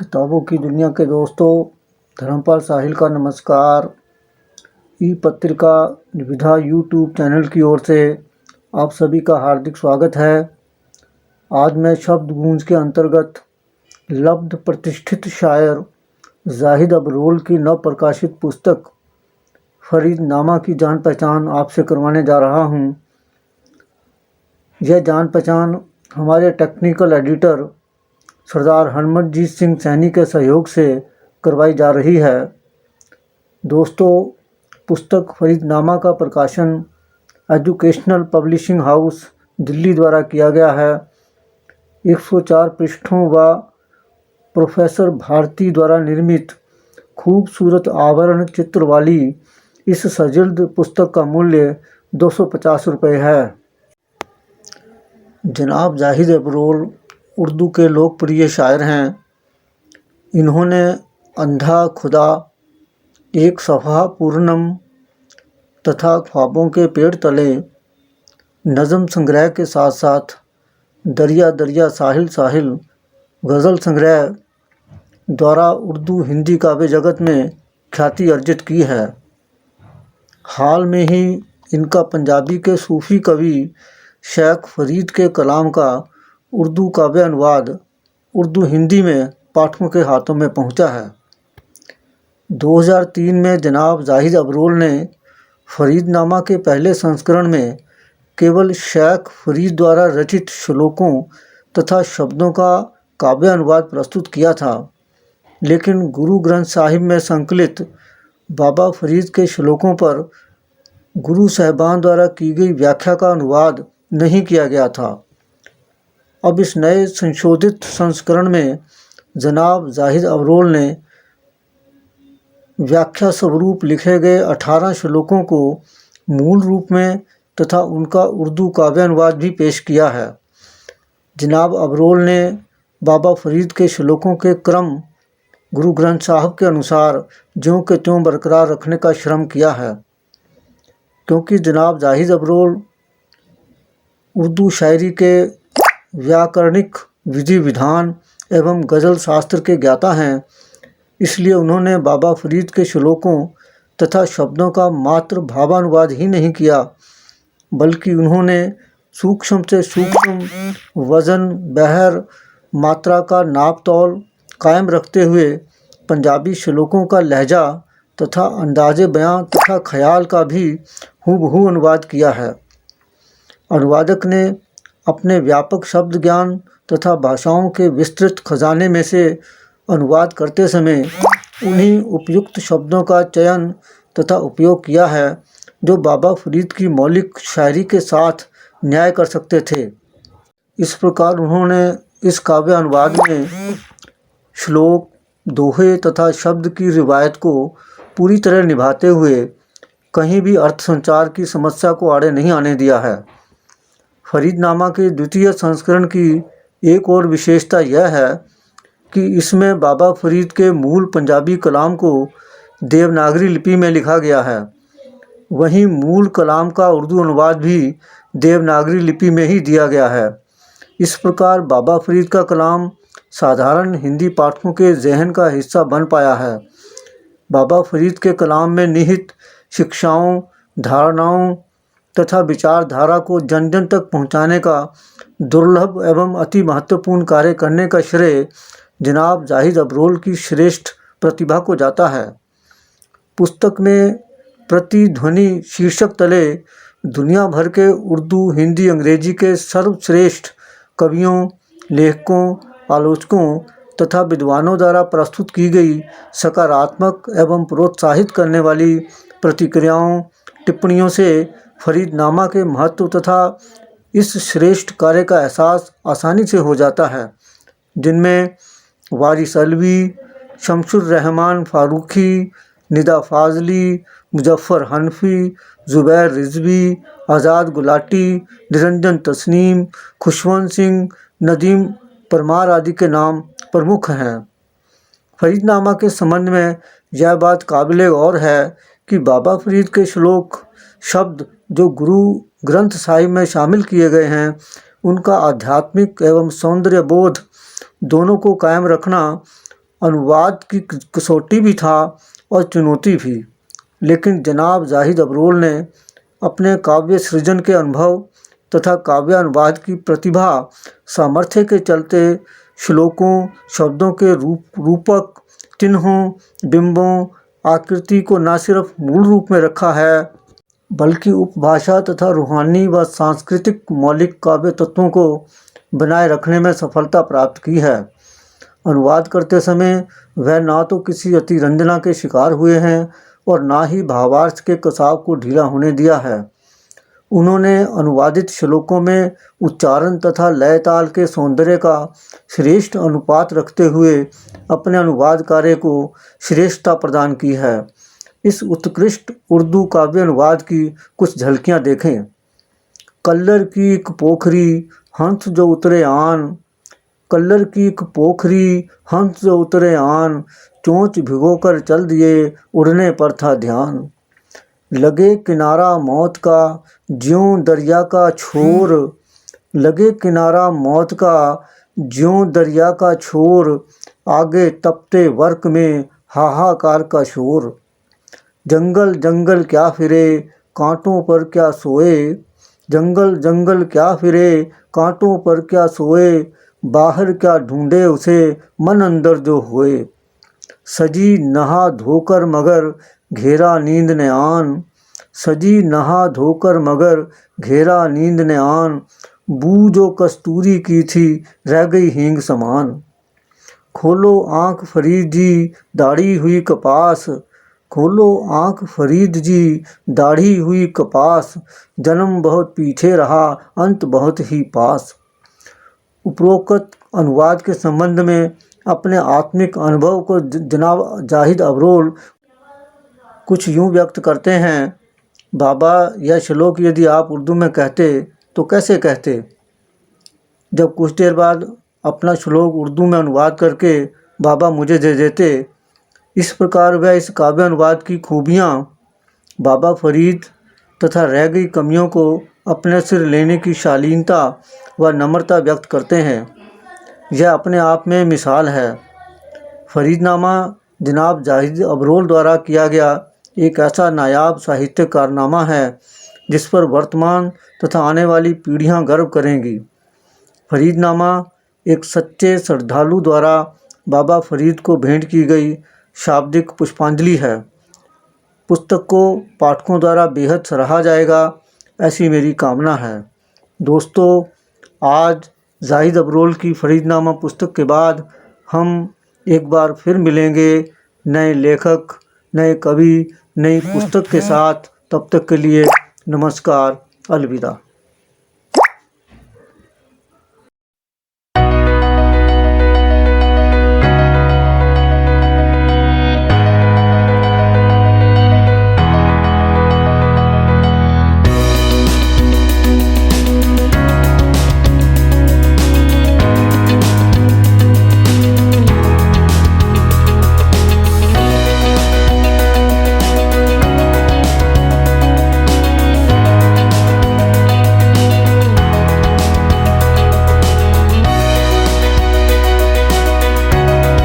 किताबों की दुनिया के दोस्तों, धर्मपाल साहिल का नमस्कार। ई पत्रिका निविधा यूट्यूब चैनल की ओर से आप सभी का हार्दिक स्वागत है। आज मैं शब्द गूंज के अंतर्गत लब्ध प्रतिष्ठित शायर जाहिद अबरोल की नव प्रकाशित पुस्तक फरीदनामा की जान पहचान आपसे करवाने जा रहा हूँ। यह जान पहचान हमारे टेक्निकल एडिटर सरदार हरमनजीत सिंह सैनी के सहयोग से करवाई जा रही है। दोस्तों, पुस्तक फरीदनामा का प्रकाशन एजुकेशनल पब्लिशिंग हाउस दिल्ली द्वारा किया गया है। 104 पृष्ठों व प्रोफेसर भारती द्वारा निर्मित खूबसूरत आवरण चित्र वाली इस सजिल्द पुस्तक का मूल्य 250 रुपये है। जनाब जाहिद अबरोल उर्दू के लोकप्रिय शायर हैं। इन्होंने अंधा खुदा, एक सफ़ा पूर्णम तथा ख्वाबों के पेड़ तले नज़म संग्रह के साथ साथ दरिया दरिया साहिल साहिल गज़ल संग्रह द्वारा उर्दू हिंदी काव्य जगत में ख्याति अर्जित की है। हाल में ही इनका पंजाबी के सूफ़ी कवि शेख फरीद के कलाम का उर्दू काव्य अनुवाद उर्दू हिंदी में पाठकों के हाथों में पहुंचा है। 2003 में जनाब जाहिद अबरोल ने फरीदनामा के पहले संस्करण में केवल शेख फरीद द्वारा रचित श्लोकों तथा शब्दों का काव्य अनुवाद प्रस्तुत किया था, लेकिन गुरु ग्रंथ साहिब में संकलित बाबा फरीद के श्लोकों पर गुरु साहिबान द्वारा की गई व्याख्या का अनुवाद नहीं किया गया था। अब इस नए संशोधित संस्करण में जनाब जाहिद अबरोल ने व्याख्या स्वरूप लिखे गए 18 श्लोकों को मूल रूप में तथा उनका उर्दू काव्य अनुवाद भी पेश किया है। जनाब अबरोल ने बाबा फरीद के श्लोकों के क्रम गुरु ग्रंथ साहब के अनुसार ज्यों के त्यों बरकरार रखने का श्रम किया है। क्योंकि जनाब जाहिद अबरोल उर्दू शायरी के व्याकरणिक विधि विधान एवं गज़ल शास्त्र के ज्ञाता हैं, इसलिए उन्होंने बाबा फरीद के श्लोकों तथा शब्दों का मात्र भावानुवाद ही नहीं किया, बल्कि उन्होंने सूक्ष्म से सूक्ष्म वज़न, बहर, मात्रा का नाप तौल कायम रखते हुए पंजाबी श्लोकों का लहजा तथा अंदाज़े बयां तथा ख्याल का भी हूबहू अनुवाद किया है। अनुवादक ने अपने व्यापक शब्द ज्ञान तथा भाषाओं के विस्तृत खजाने में से अनुवाद करते समय उन्हीं उपयुक्त शब्दों का चयन तथा उपयोग किया है जो बाबा फरीद की मौलिक शायरी के साथ न्याय कर सकते थे। इस प्रकार उन्होंने इस काव्य अनुवाद में श्लोक, दोहे तथा शब्द की रिवायत को पूरी तरह निभाते हुए कहीं भी अर्थ संचार की समस्या को आड़े नहीं आने दिया है। फरीदनामा के द्वितीय संस्करण की एक और विशेषता यह है कि इसमें बाबा फरीद के मूल पंजाबी कलाम को देवनागरी लिपि में लिखा गया है। वहीं मूल कलाम का उर्दू अनुवाद भी देवनागरी लिपि में ही दिया गया है। इस प्रकार बाबा फरीद का कलाम साधारण हिंदी पाठकों के जहन का हिस्सा बन पाया है। बाबा फरीद के कलाम में निहित शिक्षाओं, धारणाओं तथा विचारधारा को जन जन तक पहुंचाने का दुर्लभ एवं अति महत्वपूर्ण कार्य करने का श्रेय जनाब जाहिद अबरोल की श्रेष्ठ प्रतिभा को जाता है। पुस्तक में प्रतिध्वनि शीर्षक तले दुनिया भर के उर्दू, हिंदी, अंग्रेजी के सर्वश्रेष्ठ कवियों, लेखकों, आलोचकों तथा विद्वानों द्वारा प्रस्तुत की गई सकारात्मक एवं प्रोत्साहित करने वाली प्रतिक्रियाओं, टिप्पणियों से फरीदनामा के महत्व तथा इस श्रेष्ठ कार्य का एहसास आसानी से हो जाता है, जिनमें वारिस अलवी, शमसुर रहमान फारूकी, निदा फाजली, मुजफ्फर हनफी, ज़ुबैर रिजवी, आज़ाद गुलाटी, निरंजन तस्नीम, खुशवंत सिंह, नदीम परमार आदि के नाम प्रमुख हैं। फरीदनामा के संबंध में यह बात काबिले गौर है कि बाबा फरीद के श्लोक, शब्द जो गुरु ग्रंथ साहिब में शामिल किए गए हैं, उनका आध्यात्मिक एवं सौंदर्य बोध दोनों को कायम रखना अनुवाद की कसौटी भी था और चुनौती भी, लेकिन जनाब जाहिद अबरोल ने अपने काव्य सृजन के अनुभव तथा काव्यानुवाद की प्रतिभा सामर्थ्य के चलते श्लोकों, शब्दों के रूपक, चिन्हों, बिंबों, आकृति को न सिर्फ मूल रूप में रखा है, बल्कि उपभाषा तथा रूहानी व सांस्कृतिक मौलिक काव्य तत्वों को बनाए रखने में सफलता प्राप्त की है। अनुवाद करते समय वह ना तो किसी अतिरंजना के शिकार हुए हैं और ना ही भावार्थ के कसाव को ढीला होने दिया है। उन्होंने अनुवादित श्लोकों में उच्चारण तथा लय ताल के सौंदर्य का श्रेष्ठ अनुपात रखते हुए अपने अनुवाद कार्य को श्रेष्ठता प्रदान की है। इस उत्कृष्ट उर्दू काव्य अनुवाद की कुछ झलकियां देखें। कल्लर की एक पोखरी हंस जो उतरे आन, कल्लर की एक पोखरी हंस जो उतरे आन, चोंच भिगोकर चल दिए उड़ने पर था ध्यान। लगे किनारा मौत का ज्यों दरिया का छोर, लगे किनारा मौत का ज्यों दरिया का छोर, आगे तपते वर्क में हाहाकार का शोर। जंगल जंगल क्या फिरे कांटों पर क्या सोए, जंगल जंगल क्या फिरे कांटों पर क्या सोए, बाहर क्या ढूंढे उसे मन अंदर जो होए। सजी नहा धोकर मगर घेरा नींद ने आन, सजी नहा धोकर मगर घेरा नींद ने आन, बू जो कस्तूरी की थी रह गई हींग समान। खोलो आंख फरीद जी दाढ़ी हुई कपास, खोलो आंख फरीद जी दाढ़ी हुई कपास, जन्म बहुत पीछे रहा अंत बहुत ही पास। उपरोक्त अनुवाद के संबंध में अपने आत्मिक अनुभव को जनाब जाहिद अबरोल कुछ यूँ व्यक्त करते हैं। बाबा, यह श्लोक यदि आप उर्दू में कहते तो कैसे कहते? जब कुछ देर बाद अपना श्लोक उर्दू में अनुवाद करके बाबा मुझे दे देते। इस प्रकार वह इस काव्य अनुवाद की खूबियाँ, बाबा फरीद तथा रह गई कमियों को अपने सिर लेने की शालीनता व नम्रता व्यक्त करते हैं। यह अपने आप में मिसाल है। फरीदनामा जनाब जाहिद अबरोल द्वारा किया गया एक ऐसा नायाब साहित्यिक कारनामा है जिस पर वर्तमान तथा आने वाली पीढ़ियां गर्व करेंगी। फरीदनामा एक सच्चे श्रद्धालु द्वारा बाबा फरीद को भेंट की गई शाब्दिक पुष्पांजलि है। पुस्तक को पाठकों द्वारा बेहद सराहा जाएगा, ऐसी मेरी कामना है। दोस्तों, आज जाहिद अबरोल की फरीदनामा पुस्तक के बाद हम एक बार फिर मिलेंगे नए लेखक, नए कवि, नई पुस्तक के साथ। तब तक के लिए नमस्कार, अलविदा।